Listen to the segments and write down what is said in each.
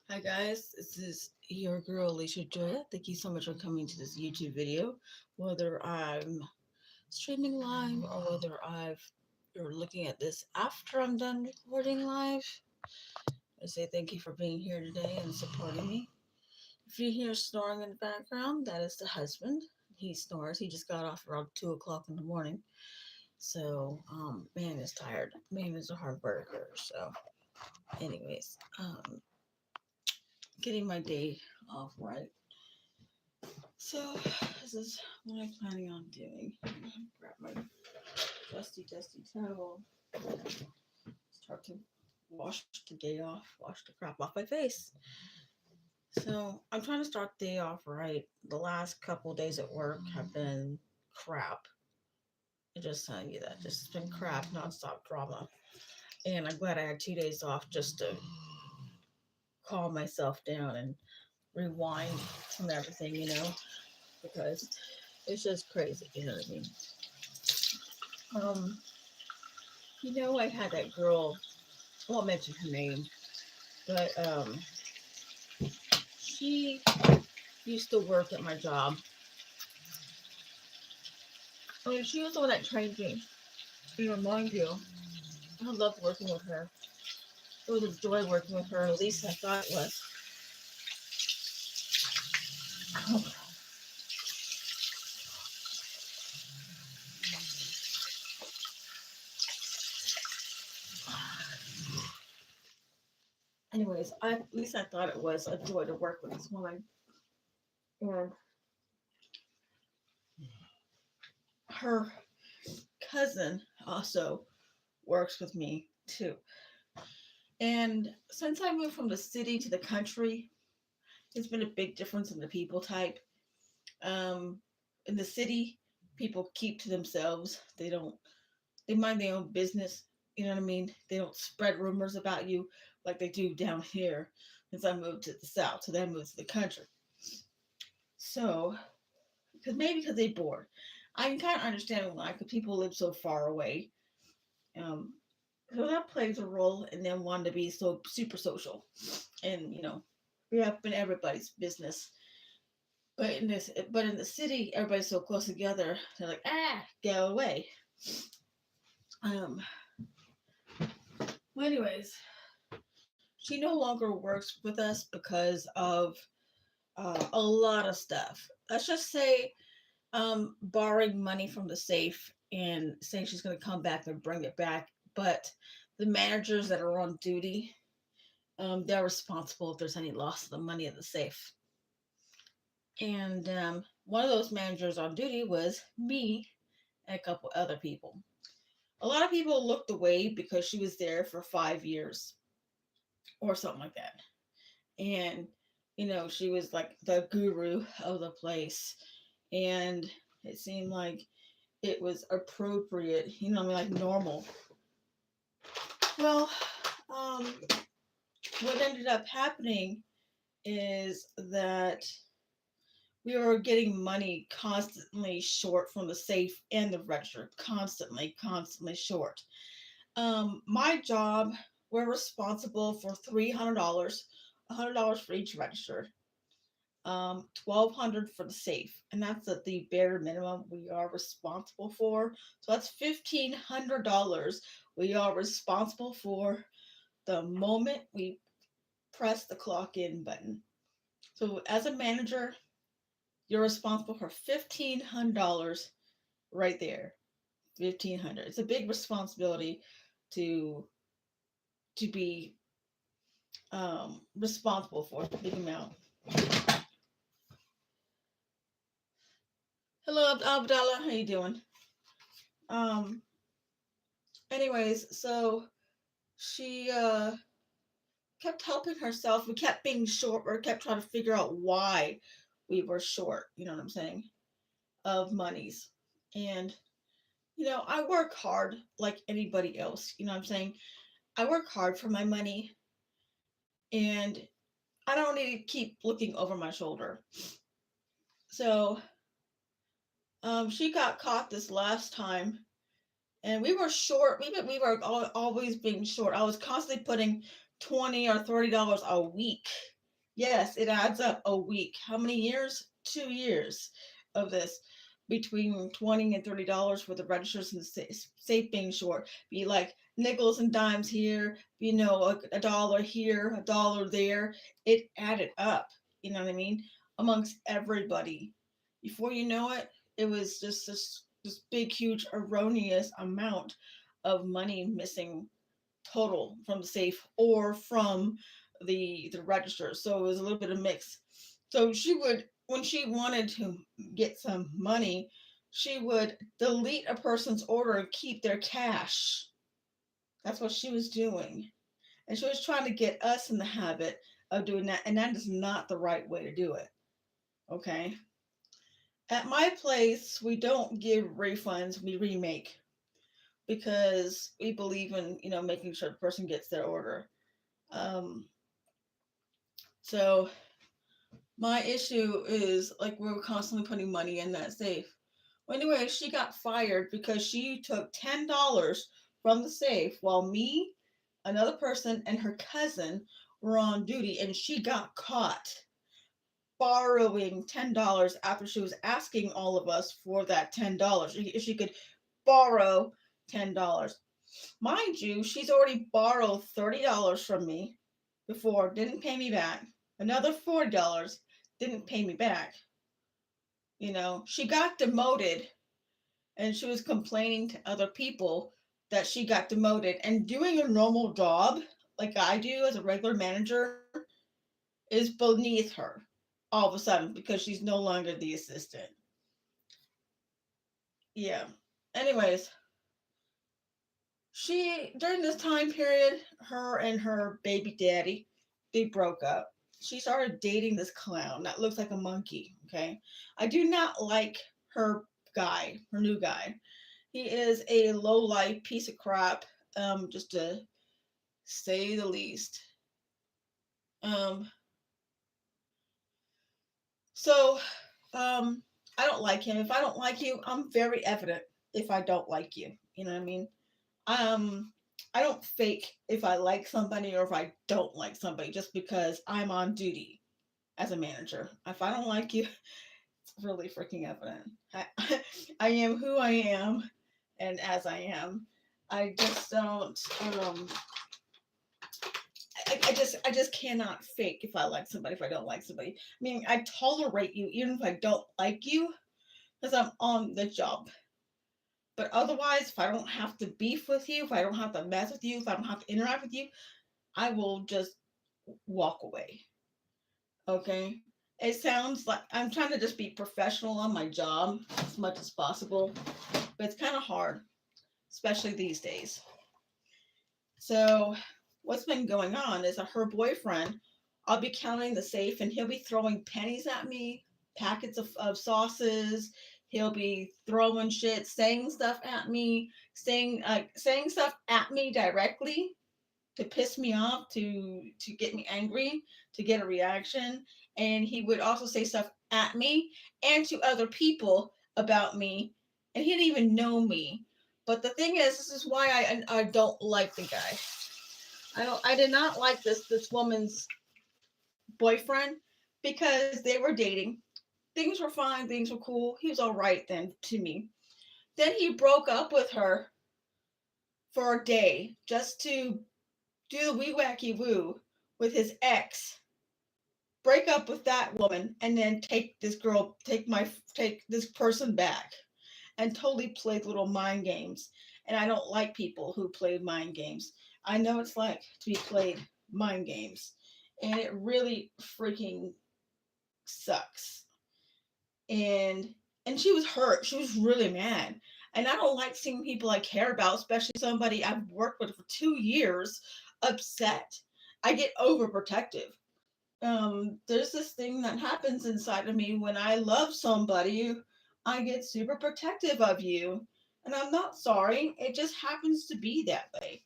Hi guys, this is your girl Lishajoya. Thank you so much for coming to this YouTube video. Whether I'm streaming live or whether you're looking at this after I'm done recording live, I say thank you for being here today and supporting me. If you hear snoring in the background, that is the husband. He snores. He just got off around 2 o'clock in the morning. So, man is tired. Man is a hard worker. So, anyways, getting my day off right. So this is what I'm planning on doing. Grab my dusty towel. Start to wash the day off, wash the crap off my face. So I'm trying to start the day off right. The last couple of days at work have been crap. I'm just telling you that. Just been crap, nonstop drama. And I'm glad I had 2 days off just to calm myself down and rewind from everything, because it's just crazy, you know what I mean? Um, I had that girl, I won't mention her name, but she used to work at my job. I mean, she was the one that trained me. Mind you, I loved working with her. It was a joy working with her. At least I thought it was. Anyways, at least I thought it was a joy to work with this woman. And her cousin also works with me too. And since I moved from the city to the country, there's been a big difference in the people type. Um, in the city, people keep to themselves. They mind their own business. You know what I mean? They don't spread rumors about you like they do down here since I moved to the south. So then I moved to the country. So, because they're bored. I can kind of understand why, because people live so far away. Um, so that plays a role in them wanting to be so super social. And, be up in everybody's business. But in the city, everybody's so close together. They're like, go away. Um. Well, anyways, she no longer works with us because of a lot of stuff. Let's just say, borrowing money from the safe and saying she's going to come back and bring it back. But the managers that are on duty, they're responsible if there's any loss of the money in the safe. And one of those managers on duty was me and a couple other people. A lot of people looked away because she was there for 5 years or something like that. And, she was like the guru of the place. And it seemed like it was appropriate, like normal. Well, um, what ended up happening is that we were getting money constantly short from the safe and the register, constantly short. My job, we're responsible for $300, $100 for each register, 1,200 for the safe, and that's the bare minimum we are responsible for. So that's $1,500 we are responsible for the moment we press the clock in button. So as a manager, you're responsible for $1,500 right there. 1,500. It's a big responsibility to be responsible for a big amount. Hello, Abdallah. How you doing? Um. Anyways, so she kept helping herself. We kept being short. We kept trying to figure out why we were short. You know what I'm saying? Of monies. And I work hard like anybody else. You know what I'm saying? I work hard for my money, and I don't need to keep looking over my shoulder. So she got caught this last time, and we were short. We were always being short. I was constantly putting $20 or $30 a week Yes, it adds up a week. How many years? 2 years of this, between $20 and $30 for the registers and the safe being short. Be like nickels and dimes here, a dollar here, a dollar there. It added up. You know what I mean? Amongst everybody. Before you know it, it was just this big, huge, erroneous amount of money missing total from the safe or from the register. So it was a little bit of mix. So she would, when she wanted to get some money, she would delete a person's order and keep their cash. That's what she was doing. And she was trying to get us in the habit of doing that. And that is not the right way to do it. Okay. At my place, we don't give refunds, we remake, because we believe in, making sure the person gets their order. Um, so my issue is like we're constantly putting money in that safe. Well, anyway, she got fired because she took $10 from the safe while me, another person, and her cousin were on duty, and she got caught borrowing $10 after she was asking all of us for that $10. If she could borrow $10. Mind you, she's already borrowed $30 from me before, didn't pay me back. Another $40 didn't pay me back. She got demoted and she was complaining to other people that she got demoted, and doing a normal job like I do as a regular manager is beneath her all of a sudden because she's no longer the assistant. Yeah. Anyways, she, during this time period, her and her baby daddy, they broke up. She started dating this clown that looks like a monkey. Okay. I do not like her her new guy. He is a low life piece of crap, just to say the least. Um, so, I don't like him. If I don't like you, I'm very evident if I don't like you. You know what I mean? Um, I don't fake if I like somebody or if I don't like somebody just because I'm on duty as a manager. If I don't like you, it's really freaking evident. I am who I am, and as I am, I just don't. I just cannot fake if I like somebody, if I don't like somebody. I mean, I tolerate you even if I don't like you because I'm on the job. But otherwise, if I don't have to beef with you, if I don't have to mess with you, if I don't have to interact with you, I will just walk away. Okay? It sounds like I'm trying to just be professional on my job as much as possible, but it's kind of hard, especially these days. So, what's been going on is that her boyfriend, I'll be counting the safe and he'll be throwing pennies at me, packets of sauces. He'll be throwing shit, saying stuff at me, saying stuff at me directly to piss me off, to get me angry, to get a reaction. And he would also say stuff at me and to other people about me, and he didn't even know me. But the thing is, this is why I don't like the guy. I did not like this woman's boyfriend because they were dating. Things were fine, things were cool. He was all right then to me. Then he broke up with her for a day just to do the wee wacky woo with his ex, break up with that woman, and then take this person back, and totally played little mind games. And I don't like people who play mind games. I know it's like to be played mind games, and it really freaking sucks. And and she was hurt. She was really mad. And I don't like seeing people I care about, especially somebody I've worked with for 2 years, upset. I get overprotective. There's this thing that happens inside of me when I love somebody. I get super protective of you, and I'm not sorry. It just happens to be that way,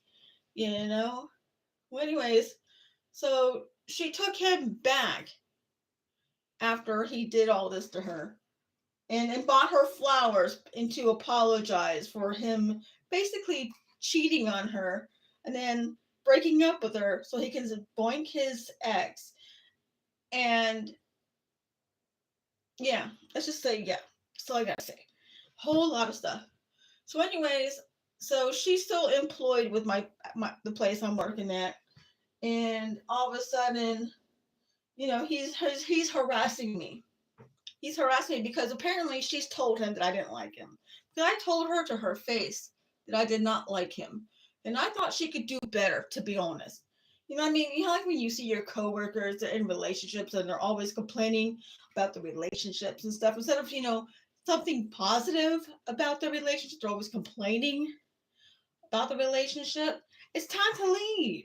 you know. Well, anyways, so she took him back after he did all this to her, and bought her flowers and to apologize for him basically cheating on her and then breaking up with her so he can boink his ex. And yeah, let's just say, yeah, that's all I gotta say. Whole lot of stuff. So, anyways, so she's still employed with my the place I'm working at, and all of a sudden, he's harassing me. He's harassing me because apparently she's told him that I didn't like him. Because I told her to her face that I did not like him, and I thought she could do better, to be honest. You know what I mean? You know, like when you see your coworkers in relationships and they're always complaining about the relationships and stuff, instead of something positive about the relationship, they're always complaining about the relationship. It's time to leave.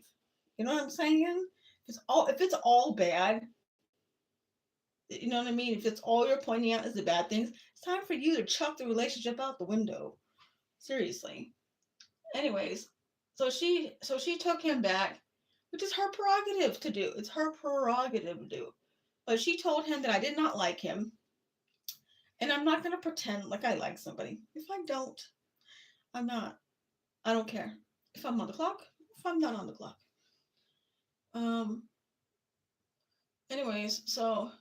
You know what I'm saying? If it's all bad, you know what I mean? If it's all you're pointing out is the bad things, it's time for you to chuck the relationship out the window. Seriously. Anyways, so she took him back, which is her prerogative to do. It's her prerogative to do. But she told him that I did not like him, and I'm not gonna pretend like I like somebody. If I don't, I'm not. I don't care. If I'm on the clock, if I'm not on the clock. Um anyways, so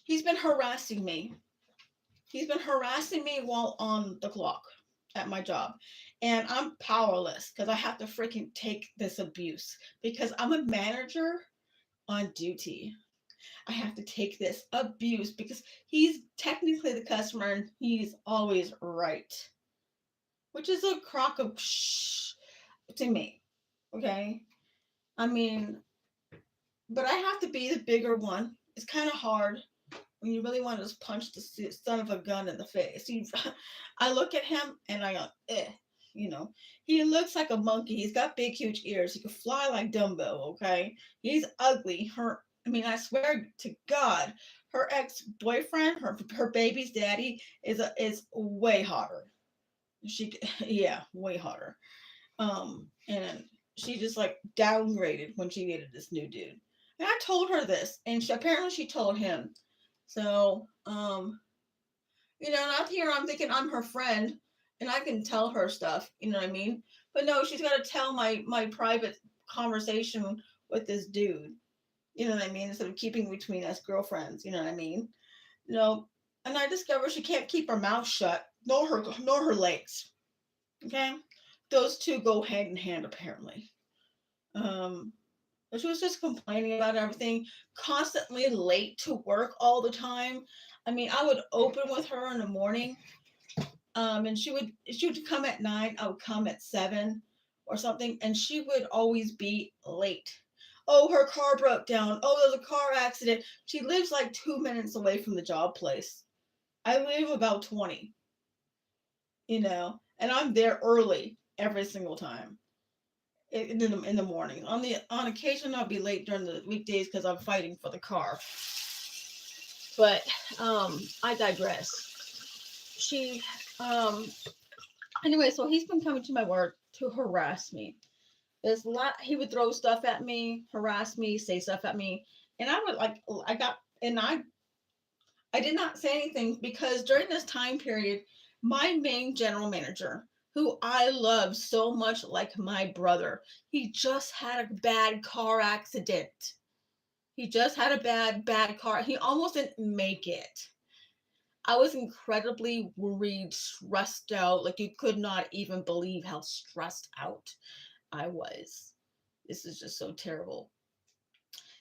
he's been harassing me. He's been harassing me while on the clock at my job. And I'm powerless because I have to freaking take this abuse because I'm a manager on duty. I have to take this abuse because he's technically the customer and he's always right, which is a crock of shh to me. Okay? I mean, but I have to be the bigger one. It's kind of hard when you really want to just punch the son of a gun in the face. I look at him and I go, eh. You know, he looks like a monkey. He's got big, huge ears. He can fly like Dumbo. Okay, he's ugly. I mean, I swear to God, her ex-boyfriend, her baby's daddy, is way hotter. Yeah, way hotter. And she just like downgraded when she dated this new dude. And I told her this, and she told him. So, not here I'm thinking I'm her friend and I can tell her stuff, you know what I mean? But no, she's got to tell my private conversation with this dude, you know what I mean? Instead of keeping between us girlfriends, you know what I mean? No, and I discovered she can't keep her mouth shut, nor her legs. Okay, those two go hand in hand apparently. Um, but she was just complaining about everything, constantly late to work all the time. I mean, I would open with her in the morning, and she would come at 9. I would come at 7 or something, and she would always be late. Oh, her car broke down. Oh, there was a car accident. She lives like 2 minutes away from the job place. I live about 20, and I'm there early every single time in the morning. On occasion, I'll be late during the weekdays because I'm fighting for the car. But I digress. She anyway, so he's been coming to my work to harass me. There's a lot. He would throw stuff at me, harass me, say stuff at me, and I would I did not say anything because during this time period, my main general manager, who I love so much like my brother, he just had a bad car accident. He just had a bad car. He almost didn't make it. I was incredibly worried, stressed out. Like you could not even believe how stressed out I was. This is just so terrible.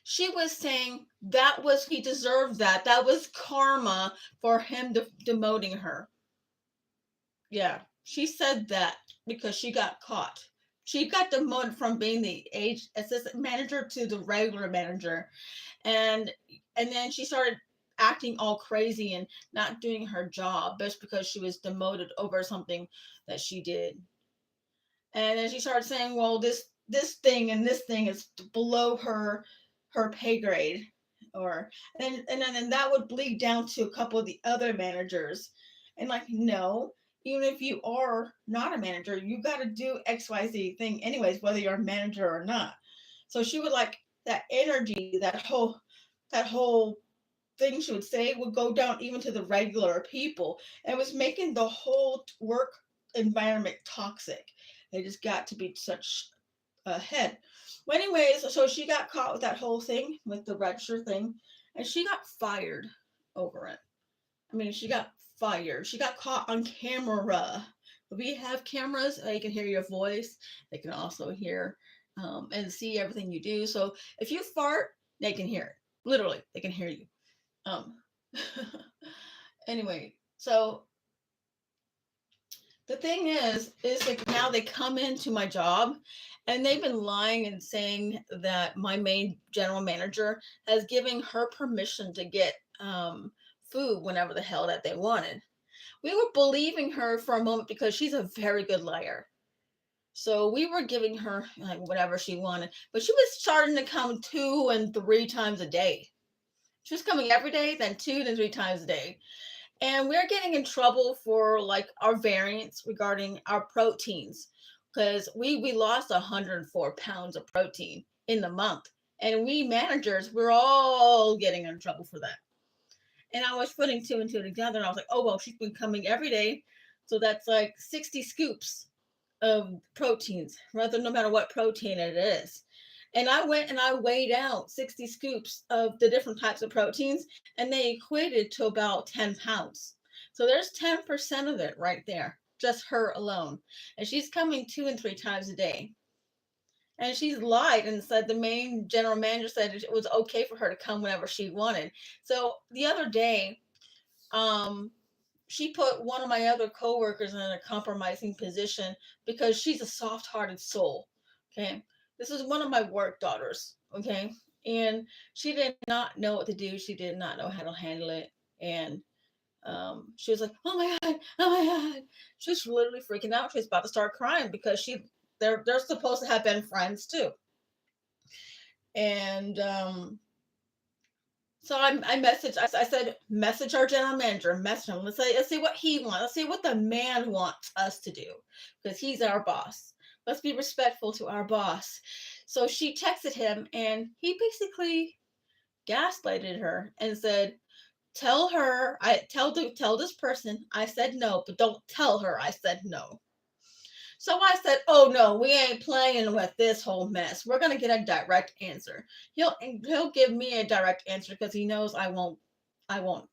She was saying he deserved that. That was karma for him demoting her. Yeah, she said that because she got caught. She got demoted from being the assistant manager to the regular manager, and then she started acting all crazy and not doing her job just because she was demoted over something that she did. And then she started saying, "Well, this thing and this thing is below her pay grade," or and then that would bleed down to a couple of the other managers, and like no. Even if you are not a manager, you got to do XYZ thing anyways, whether you're a manager or not. So she would like that energy, that whole thing she would say would go down even to the regular people, and it was making the whole work environment toxic. It just got to be such head. Well, anyways, so she got caught with that whole thing with the register thing, and she got fired over it. I mean, she got fired. She got caught on camera. We have cameras. They can hear your voice. They can also hear and see everything you do. So if you fart, they can hear it. Literally, they can hear you. Um, anyway, so the thing is like now they come into my job and they've been lying and saying that my main general manager has given her permission to get food whenever the hell that they wanted. We were believing her for a moment because she's a very good liar. So we were giving her like whatever she wanted, but she was starting to come 2 and 3 times a day. She was coming every day, then 2 to 3 times a day. And we're getting in trouble for like our variance regarding our proteins because we lost 104 pounds of protein in the month. And we managers, we're all getting in trouble for that. And I was putting 2 and 2 together, and I was like, oh, well, she's been coming every day. So that's like 60 scoops of proteins, rather no matter what protein it is. And I went and I weighed out 60 scoops of the different types of proteins, and they equated to about 10 pounds. So there's 10% of it right there, just her alone. And she's coming 2 and 3 times a day. And she's lied and said the main general manager said it was okay for her to come whenever she wanted. So the other day, um, she put one of my other coworkers in a compromising position because she's a soft-hearted soul. Okay, this is one of my work daughters. Okay, and she did not know what to do. She did not know how to handle it, and she was like, "Oh my god, oh my god!" She was literally freaking out. She was about to start crying because they're supposed to have been friends too, and so I messaged. I said, message our general manager. Message him. Let's see what he wants. Let's see what the man wants us to do, because he's our boss. Let's be respectful to our boss. So she texted him, and he basically gaslighted her and said, "Tell her tell this person I said no, but don't tell her I said no." So I said, "Oh no, we ain't playing with this whole mess. We're gonna get a direct answer. He'll give me a direct answer because he knows I won't. I won't.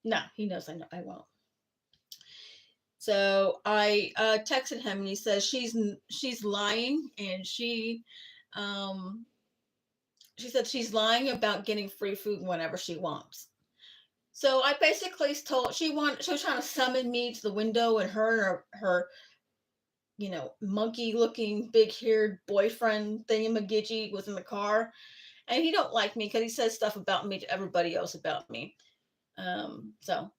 No, he knows I won't." So I texted him and he says she's lying, and she said she's lying about getting free food whenever she wants. So I basically told she was trying to summon me to the window, and her monkey looking big haired boyfriend thingamajiggy was in the car. And he don't like me because he says stuff about me to everybody else about me. So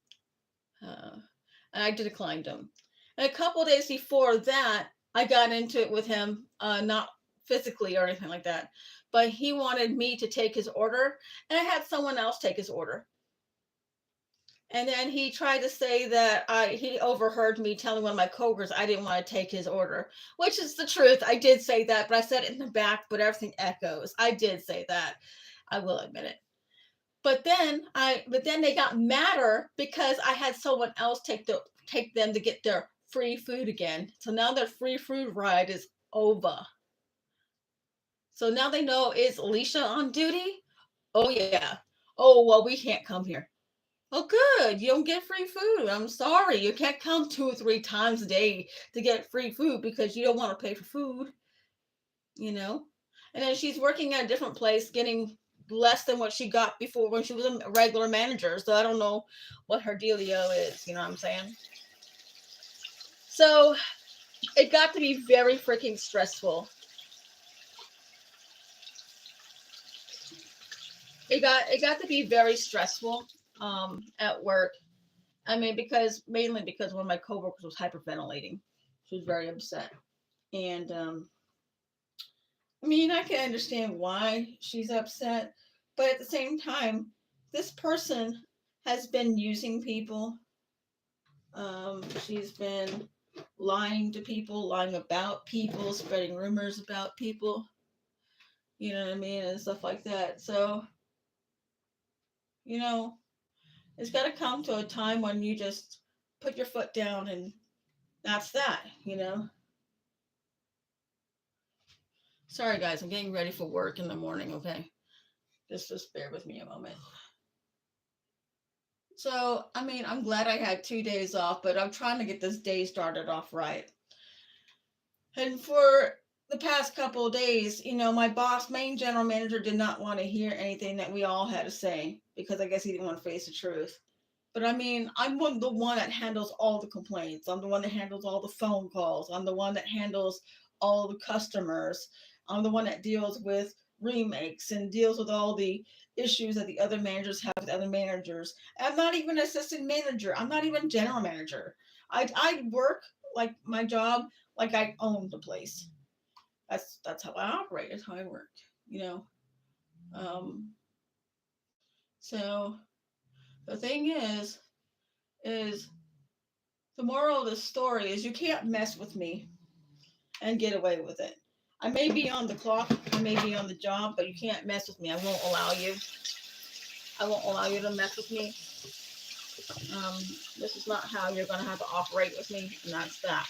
and I declined him. And a couple of days before that, I got into it with him, not physically or anything like that, but he wanted me to take his order, and I had someone else take his order. And then he tried to say that he overheard me telling one of my coworkers I didn't want to take his order, which is the truth. I did say that, but I said it in the back, but everything echoes. I did say that. I will admit it. But then they got madder because I had someone else take them to get their free food again. So now their free food ride is over. So now they know, is Alicia on duty? Oh yeah. Oh well, we can't come here. Oh, good. You don't get free food. I'm sorry. You can't come 2 or 3 times a day to get free food because you don't want to pay for food, you know? And then she's working at a different place, getting less than what she got before when she was a regular manager. So I don't know what her dealio is. You know what I'm saying? So it got to be very freaking stressful. It got to be very stressful at work. I mean, mainly because one of my coworkers was hyperventilating. She was very upset. And I mean, I can understand why she's upset, but at the same time, this person has been using people. She's been lying to people, lying about people, spreading rumors about people, you know what I mean, and stuff like that. So, you know, it's got to come to a time when you just put your foot down, and that's that, you know. Sorry, guys, I'm getting ready for work in the morning, okay? Just bear with me a moment. So, I mean, I'm glad I had 2 days off, but I'm trying to get this day started off right. And for the past couple of days, my boss, main general manager, did not want to hear anything that we all had to say because I guess he didn't want to face the truth. But I mean, the one that handles all the complaints. I'm the one that handles all the phone calls. I'm the one that handles all the customers. I'm the one that deals with remakes and deals with all the issues that the other managers have with other managers. I'm not even assistant manager. I'm not even general manager. I work like my job like I own the place. That's how I operate. That's how I work. You know. Um, so the thing is the moral of the story is you can't mess with me and get away with it. I may be on the clock, I may be on the job, but you can't mess with me. I won't allow you. I won't allow you to mess with me. Um, this is not how you're going to have to operate with me, and that's that.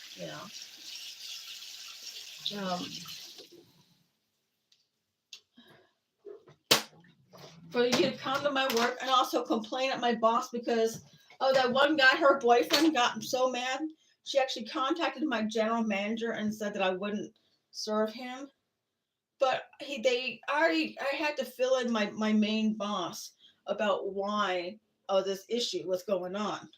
For you to come to my work and also complain at my boss because that one guy, her boyfriend, got so mad. She actually contacted my general manager and said that I wouldn't serve him. But I had to fill in my main boss about why this issue was going on.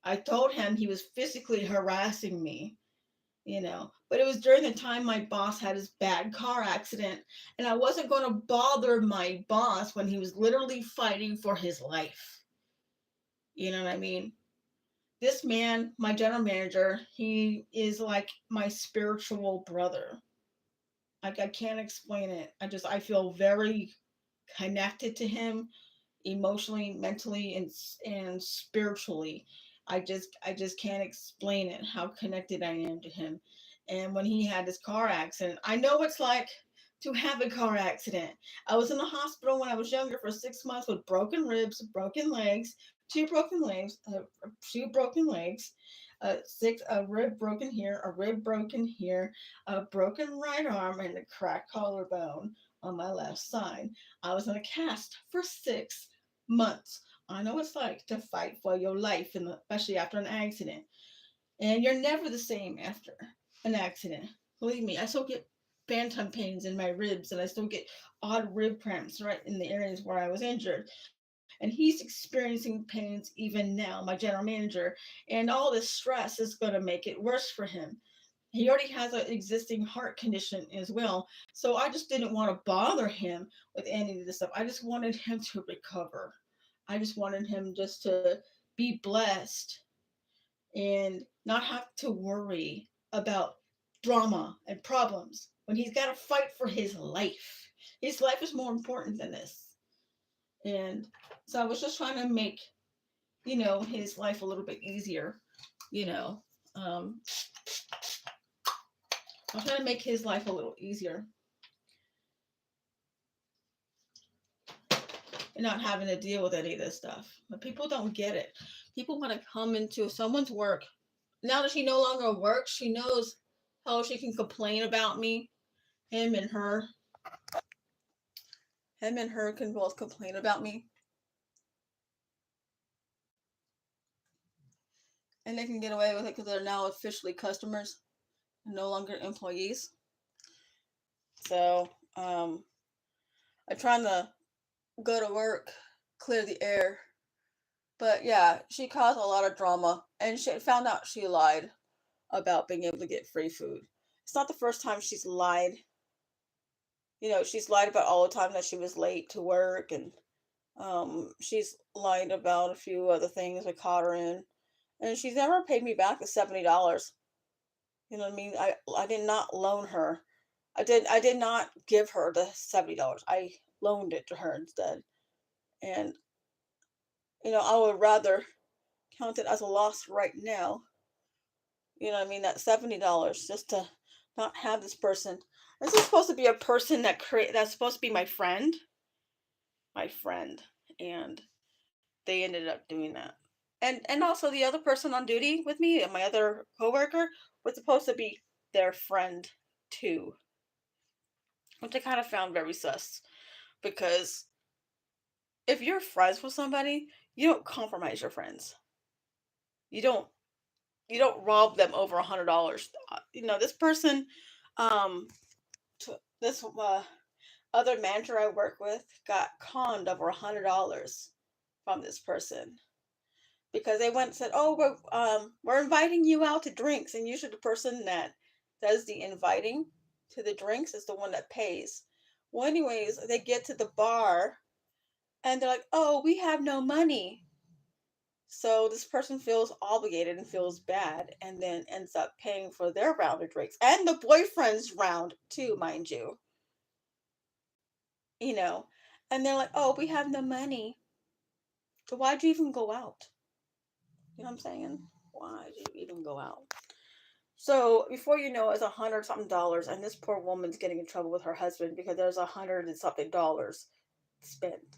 I told him he was physically harassing me, but it was during the time my boss had his bad car accident, and I wasn't going to bother my boss when he was literally fighting for his life. You know what I mean? This man, my general manager, he is like my spiritual brother. Like, I can't explain it. I feel very connected to him emotionally, mentally, and spiritually. I just can't explain it how connected I am to him. And when he had this car accident, I know it's like to have a car accident. I was in the hospital when I was younger for 6 months with broken ribs, broken legs, two broken legs, a rib broken here, a rib broken here, a broken right arm, and a cracked collarbone on my left side. I was in a cast for 6 months. I know it's like to fight for your life, and especially after an accident. And you're never the same after an accident. Believe me, I still get phantom pains in my ribs, and I still get odd rib cramps right in the areas where I was injured. And he's experiencing pains even now, my general manager. And all this stress is going to make it worse for him. He already has an existing heart condition as well. So I just didn't want to bother him with any of this stuff. I just wanted him to recover. I just wanted him just to be blessed and not have to worry about drama and problems when he's got to fight for his life. His life is more important than this. And so I was just trying to make, his life a little bit easier. You know, um, I'm trying to make his life a little easier and not having to deal with any of this stuff. But people don't get it. People want to come into someone's work. Now that she no longer works, she knows how she can complain about me. Him and her. Him and her can both complain about me. And they can get away with it because they're now officially customers and no longer employees. So, I'm trying to go to work, clear the air. But yeah, she caused a lot of drama and she found out she lied about being able to get free food. It's not the first time she's lied. She's lied about all the time that she was late to work, and she's lied about a few other things I caught her in. And she's never paid me back the $70. You know what I mean? I did not loan her. I did not give her the $70. I loaned it to her instead. And I would rather count it as a loss right now. You know what I mean? That $70 just to not have this person. This is supposed to be a person that's supposed to be my friend, and they ended up doing that. And also the other person on duty with me, and my other coworker, was supposed to be their friend too. which I kind of found very sus. Because if you're friends with somebody, you don't compromise your friends. You don't rob them over $100. This person, um, this other manager I work with got conned over $100 from this person because they went and said, "Oh, we're inviting you out to drinks," and usually the person that does the inviting to the drinks is the one that pays. Well, anyways, they get to the bar and they're like, "Oh, we have no money." So this person feels obligated and feels bad and then ends up paying for their round of drinks and the boyfriend's round too, mind you. You know, and they're like, "Oh, we have no money." So why'd you even go out? You know what I'm saying? Why'd you even go out? So before you know, it's $100 something, and this poor woman's getting in trouble with her husband because there's $100 and something spent.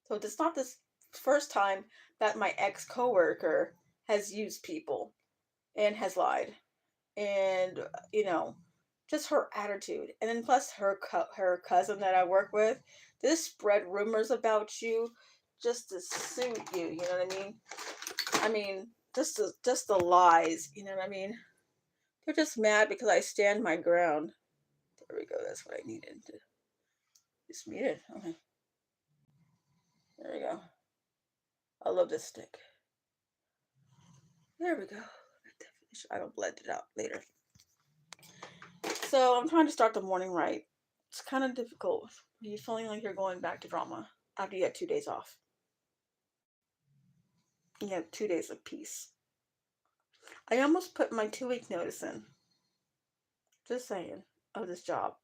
So it's not this first time that my ex coworker has used people and has lied, and just her attitude, and then plus her cousin that I work with, this spread rumors about you just to suit you. You know what I mean? I mean, just the lies. You know what I mean? They're just mad because I stand my ground. There we go. That's what I needed. Just needed. Okay. There we go. I love this stick. There we go. I don't blend it out later. So I'm trying to start the morning right. It's kind of difficult. You're feeling like you're going back to drama after you had 2 days off. You have 2 days of peace. I almost put my 2 week notice in. Just saying. Of this job.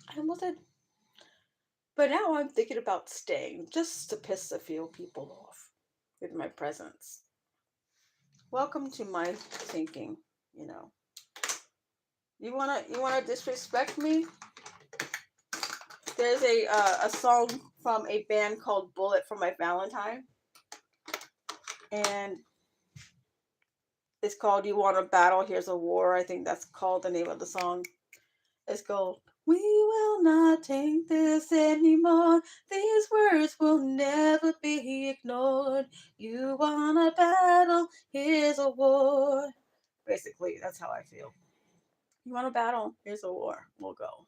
I almost did. But now I'm thinking about staying just to piss a few people off with my presence. Welcome to my thinking, you know. You wanna disrespect me? There's a song from a band called Bullet for My Valentine, and it's called "You Want a Battle? Here's a War." I think that's called the name of the song. It's called "We Will Not Take This Anymore. These words will never be ignored. You want a battle? Here's a war." Basically, that's how I feel. You want a battle? Here's a war. We'll go.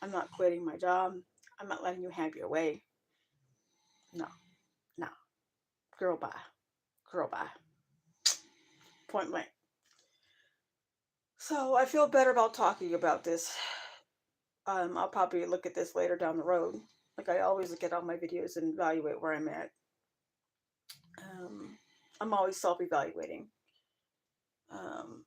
I'm not quitting my job. I'm not letting you have your way. No, no. Girl, bye. Girl, bye. Point blank. So I feel better about talking about this. I'll probably look at this later down the road. Like I always look at all my videos and evaluate where I'm at. I'm always self-evaluating. Um,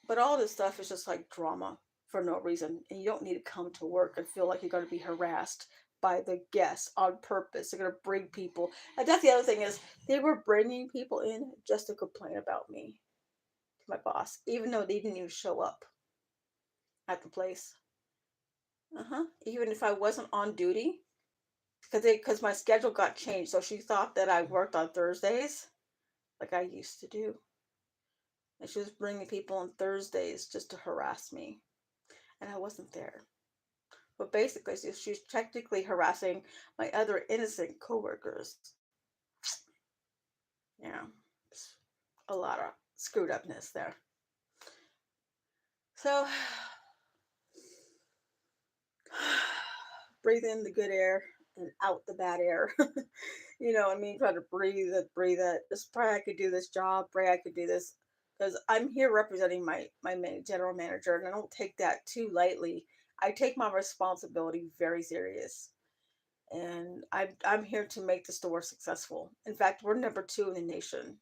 but all this stuff is just like drama for no reason, and you don't need to come to work and feel like you're going to be harassed by the guests on purpose. They're going to bring people, and that's the other thing is they were bringing people in just to complain about me to my boss, even though they didn't even show up at the place. Even if I wasn't on duty, because my schedule got changed, so she thought that I worked on Thursdays, like I used to do, and she was bringing people on Thursdays just to harass me, and I wasn't there. But basically, she's technically harassing my other innocent coworkers. Yeah, a lot of screwed upness there. So, breathe in the good air and out the bad air. Try to breathe it. Just pray I could do this job. Pray I could do this, because I'm here representing my general manager, and I don't take that too lightly. I take my responsibility very serious, and I'm here to make the store successful. In fact, we're number 2 in the nation.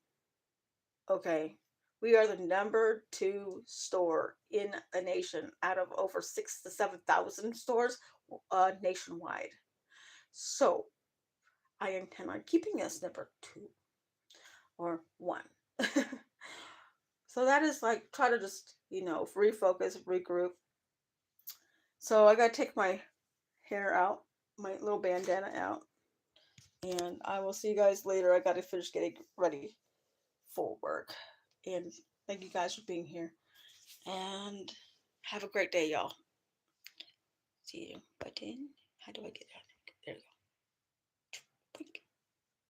Okay, we are the number 2 store in the nation out of over 6 to 7,000 stores nationwide. So I intend on keeping us number 2 or 1. So that is like try to just refocus, regroup. So I gotta take my hair out, my little bandana out, and I will see you guys later. I gotta finish getting ready for work, and thank you guys for being here, and have a great day, y'all. see button. How do I get out?